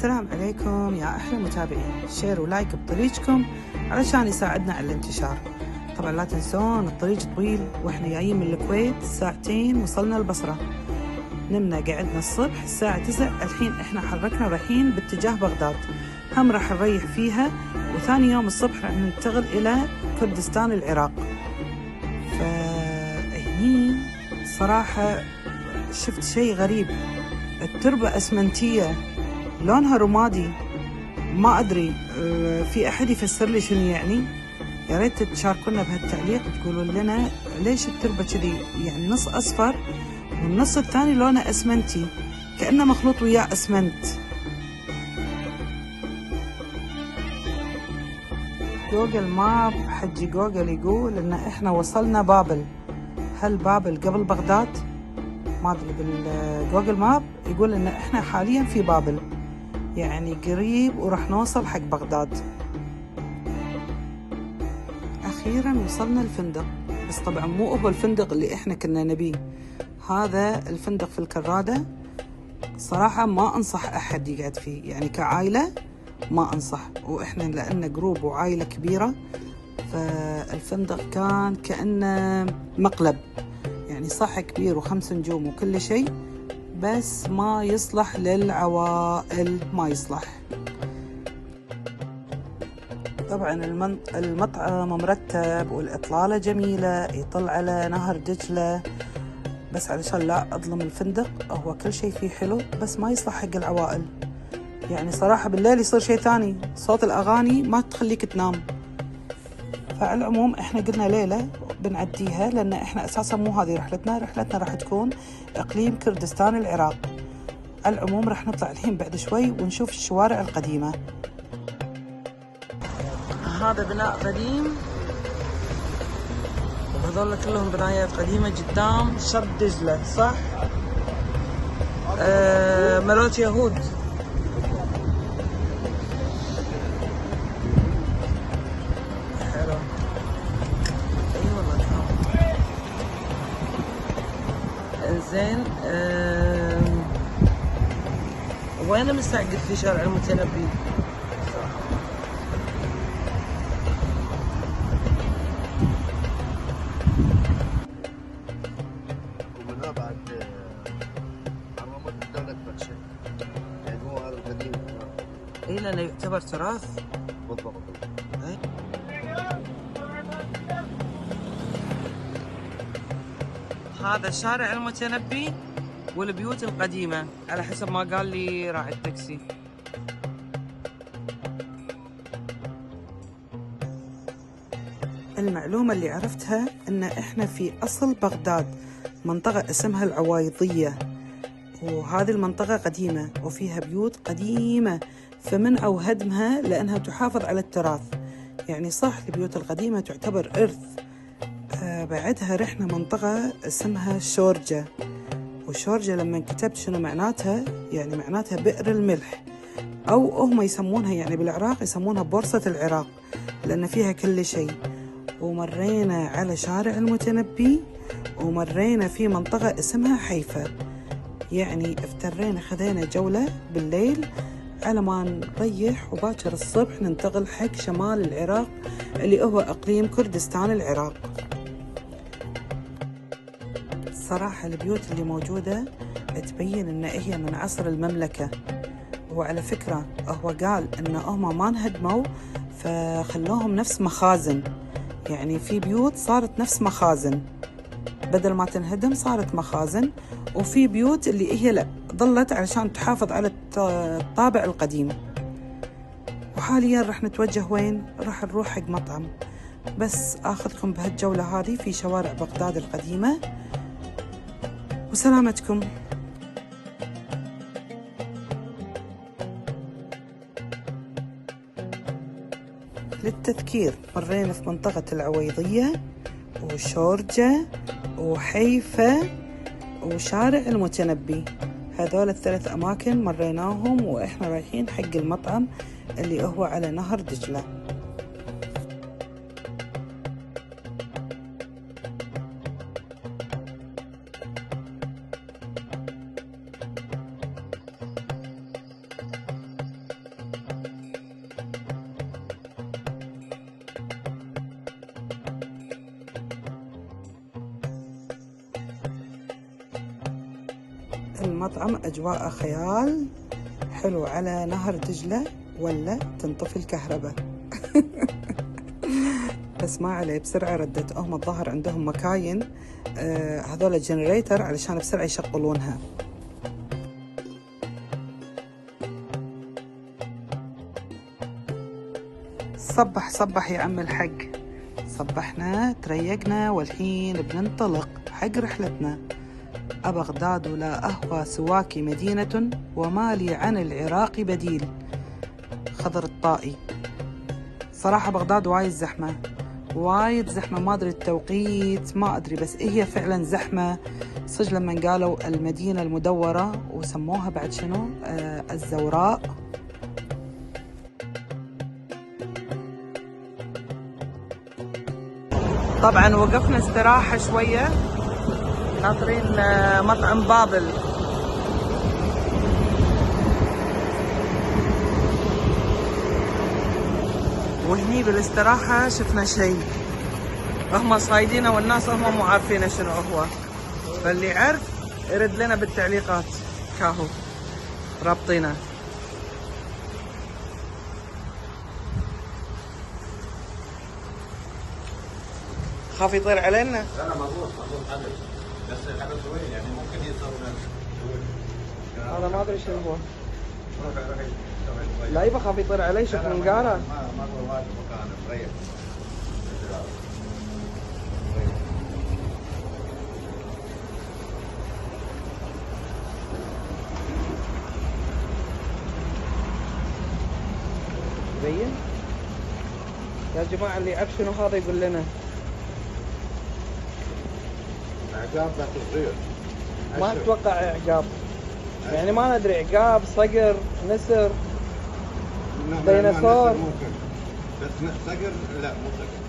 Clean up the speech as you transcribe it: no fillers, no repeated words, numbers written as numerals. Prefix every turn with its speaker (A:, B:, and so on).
A: السلام عليكم يا أحلى متابعين، شير ولايك بطريقكم علشان يساعدنا على الانتشار. طبعا لا تنسون الطريق طويل، وإحنا جايين من الكويت 2 ساعة وصلنا البصرة. نمنا قعدنا الصبح الساعة 9، الحين إحنا حركنا رايحين باتجاه بغداد، هم راح نريح فيها، وثاني يوم الصبح راح ننتقل إلى كردستان العراق. فهني صراحة شفت شيء غريب، التربة أسمنتية لونها رمادي، ما أدري في أحد يفسر لي شنو يعني؟ يا ريت تشاركونا بهالتعليق، تقولوا لنا ليش التربة كذي، يعني نص أصفر والنص الثاني لونه أسمنتي كأنه مخلوط وياه أسمنت. جوجل ماب حجي جوجل يقول إن إحنا وصلنا بابل. هل بابل قبل بغداد؟ ما أدري، بالجوجل ماب يقول إن إحنا حاليا في بابل، يعني قريب وراح نوصل حق بغداد. أخيرا وصلنا الفندق، بس طبعا مو هو الفندق اللي إحنا كنا نبيه، هذا الفندق في الكرادة. صراحة ما أنصح أحد يقعد فيه، يعني كعائلة ما أنصح، وإحنا لأن جروب وعائلة كبيرة، فالفندق كان كأنه مقلب، يعني صح كبير و5 نجوم وكل شيء، بس ما يصلح للعوائل، ما يصلح. طبعا المطعم مرتب والإطلالة جميلة، يطل على نهر دجلة، بس علشان لا أظلم الفندق هو كل شيء فيه حلو، بس ما يصلح حق العوائل. يعني صراحة بالليل يصير شيء ثاني، صوت الأغاني ما تخليك تنام. فعلى العموم إحنا قلنا ليلة بنعديها، لأن إحنا أساسا مو هذه رحلتنا راح تكون إقليم كردستان العراق. على العموم راح نطلع الحين بعد شوي ونشوف الشوارع القديمة. هذا بناء قديم، وهذول كلهم بنايات قديمة قدام شط دجلة، صح؟ ملوت يهود. حلو، اي والله تمام. انزين، وين مستعقد في شارع المتنبي؟ اي لانه يعتبر تراث. بالضبط. هذا شارع المتنبي والبيوت القديمة على حسب ما قال لي راعي التاكسي. المعلومة اللي عرفتها ان احنا في اصل بغداد، منطقة اسمها العوايضية، وهذه المنطقة قديمة وفيها بيوت قديمة، فمنعوا هدمها لأنها تحافظ على التراث. يعني صح البيوت القديمة تعتبر إرث. بعدها رحنا منطقة اسمها شورجة، وشورجة لما كتبت شنو معناتها، يعني معناتها بئر الملح، أو هم يسمونها يعني بالعراق يسمونها بورصة العراق، لأن فيها كل شيء. ومرينا على شارع المتنبي، ومرينا في منطقة اسمها حيفا. يعني افترينا خذينا جولة بالليل على ما نريح، وباكر الصبح ننتقل حق شمال العراق اللي هو إقليم كردستان العراق. صراحة البيوت اللي موجودة تبين إن هي من عصر المملكة، وعلى فكرة هو قال إن هم ما انهدموا فخلوهم نفس مخازن، يعني في بيوت صارت نفس مخازن، بدل ما تنهدم صارت مخازن، وفي بيوت اللي هي لا ظلت علشان تحافظ على الطابع القديم. وحاليا راح نتوجه وين؟ راح نروح حق مطعم، بس آخذكم بهالجولة هذه في شوارع بغداد القديمة، وسلامتكم. للتذكير مرينا في منطقة العويضية وشورجة وحيفا وشارع المتنبي، هذول ال3 أماكن مريناهم، وإحنا رايحين حق المطعم اللي هو على نهر دجلة. المطعم أجواء خيال حلو على نهر دجلة ولا تنطفي الكهرباء. بس ما عليه، بسرعة ردت. هم الظاهر عندهم مكاين هذول الجنريتر علشان بسرعة يشغلونها. صبح صبح يا عم الحق. صبحنا تريقنا والحين بننطلق حق رحلتنا. أبغداد لا أهوى سواك مدينة وما لي عن العراق بديل. خضر الطائي. صراحة بغداد وايد زحمة، وايد زحمة، ما أدري التوقيت، ما أدري، بس هي فعلا زحمة صج. لما قالوا المدينة المدورة وسموها بعد شنو الزوراء. طبعا وقفنا استراحة شوية ناطرين مطعم بابل. وهني بالاستراحة شفنا شيء هم صايدينه والناس هم مو عارفين شنو هو، فاللي عرف يرد لنا بالتعليقات. كاهو رابطينه. خاف يطير علينا؟
B: لا مضبوط حبل، بس الحبل طويل يعني ممكن يصير
A: هذا ما ادري شنو هو. لا يبا خاف يطير علي، شوف منقاره.
B: ما هو واقف مكانه مريح.
A: زين يا جماعة، اللي يعرف شنو هذا يقول لنا.
B: عقاب بس صغير.
A: ما اتوقع عقاب، يعني ما ندري، عقاب، صقر، نسر، ديناصور.
B: ممكن بس صقر لا مو صقر.